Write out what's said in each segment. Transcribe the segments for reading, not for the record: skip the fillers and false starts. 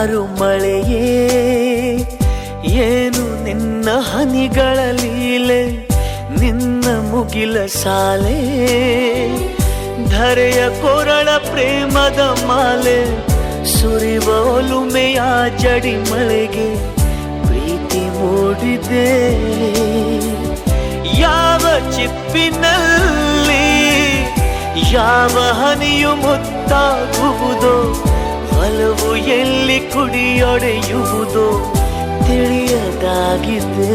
ಮುಂಗಾರು ಮಳೆಯೇ ಏನು ನಿನ್ನ ಹನಿಗಳ ಲೀಲೆ, ನಿನ್ನ ಮುಗಿಲ ಸಾಲೆ ಧರೆಯ ಕೊರಳ ಪ್ರೇಮದ ಮಾಲೆ, ಸುರಿವ ಒಲುಮೆಯ ಜಡಿ ಮಳೆಗೆ ಪ್ರೀತಿ ಮೂಡಿದೆ. ಯಾವ ಚಿಪ್ಪಿನಲ್ಲಿ ಯಾವ ಹನಿಯು ಮುತ್ತಾಗುವುದೋ, ಒಲವು ಎಲ್ಲಿ ಕುಡಿಯೊಡೆಯುವುದೋ ತಿಳಿಯದಾಗಿದೆ.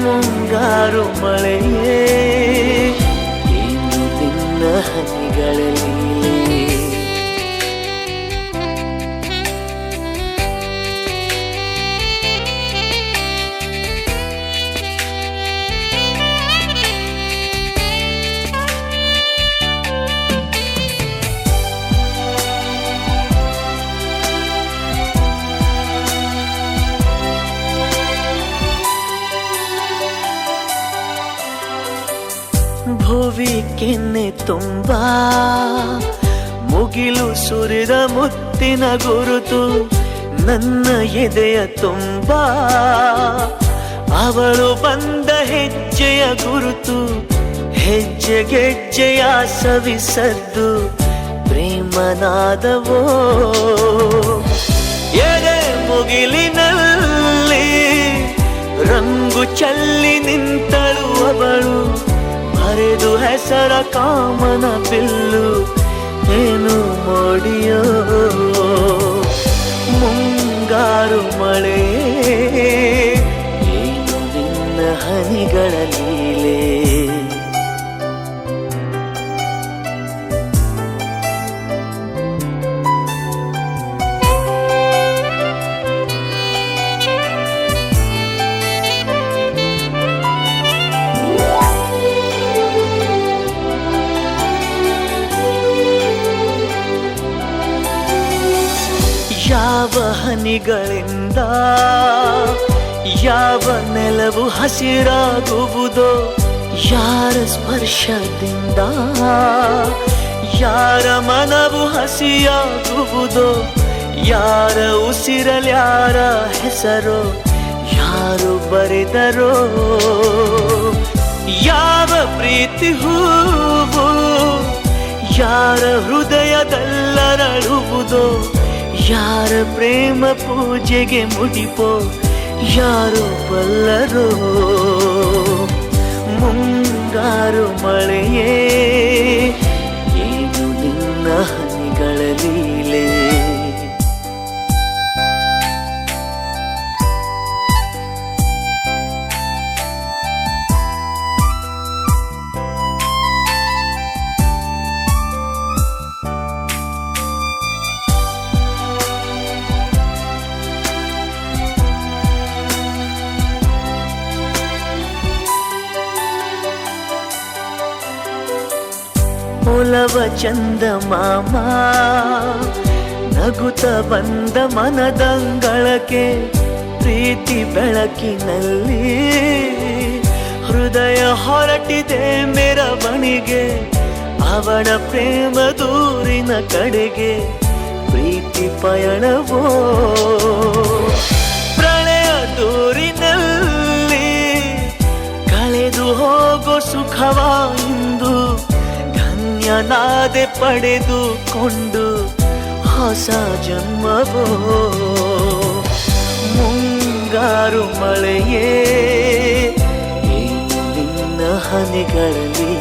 ಮುಂಗಾರು ಮಳೆಯೇ ಏನು ನಿನ್ನ ಹನಿಗಳಲ್ಲಿ. ಭುವಿ ಕೆನ್ನೆ ತುಂಬಾ ಮುಗಿಲು ಸುರಿದ ಮುತ್ತಿನ ಗುರುತು, ನನ್ನ ಎದೆಯ ತುಂಬಾ ಅವಳು ಬಂದ ಹೆಜ್ಜೆಯ ಗುರುತು. ಹೆಜ್ಜೆಗೆಜ್ಜೆಯ ಸವಿಸದ್ದು ಪ್ರೇಮನಾದವೋ, ಎದೆ ಮುಗಿಲಿನಲ್ಲಿ ರಂಗು ಚಲ್ಲಿ ನಿಂತಳು ಅವಳು, ಹರಿದು ಹೆಸರ ಕಾಮನ ಬಿಲ್ಲು ಏನು ಮೋಡಿಯೋ. ಮುಂಗಾರು ಮಳೆ ಏನು ನಿನ್ನ ಹನಿಗಳ ಲೀಲೆ. ಯಾವ ಹನಿಗಳಿಂದ ಯಾವ ನೆಲವು ಹಸಿರಾಗುವುದೋ, ಯಾರ ಸ್ಪರ್ಶದಿಂದ ಯಾರ ಮನವು ಹಸಿಯಾಗುವುದೋ, ಯಾರ ಉಸಿರಲ್ಯಾರ ಹೆಸರೋ ಯಾರು ಬರೆದರೋ. ಯಾವ ಪ್ರೀತಿ ಹೂವು ಯಾರ ಹೃದಯದಲ್ಲರಳುವುದೋ, ಯಾರ ಪ್ರೇಮ ಪೂಜೆಗೆ ಮುಡಿಪೋ ಯಾರು ಬಲ್ಲರೋ. ಮುಂಗಾರು ಮಳೆಯೇ ಏನು ನಿನ್ನ ಹನಿಗಳ ಲೀಲೆ. ಒಲವ ಚಂದ ಮಾಮ ನಗುತ್ತ ಬಂದ ಮನದಂಗಳಕ್ಕೆ, ಪ್ರೀತಿ ಬೆಳಕಿನಲ್ಲಿ ಹೃದಯ ಹೊರಟಿದೆ ಮೆರವಣಿಗೆ. ಅವಳ ಪ್ರೇಮ ದೂರಿನ ಕಡೆಗೆ ಪ್ರೀತಿ ಪಯಣವೋ, ಪ್ರಳಯ ದೂರಿನಲ್ಲಿ ಕಳೆದು ಹೋಗೋ ಸುಖವ ಇಂದು ಧನ್ಯನಾದೆ ಪಡೆದುಕೊಂಡು ಹೊಸ ಜನ್ಮವೋ. ಮುಂಗಾರು ಮಳೆಯೇ ಏನು ನಿನ್ನ ಹನಿಗಳಲ್ಲಿ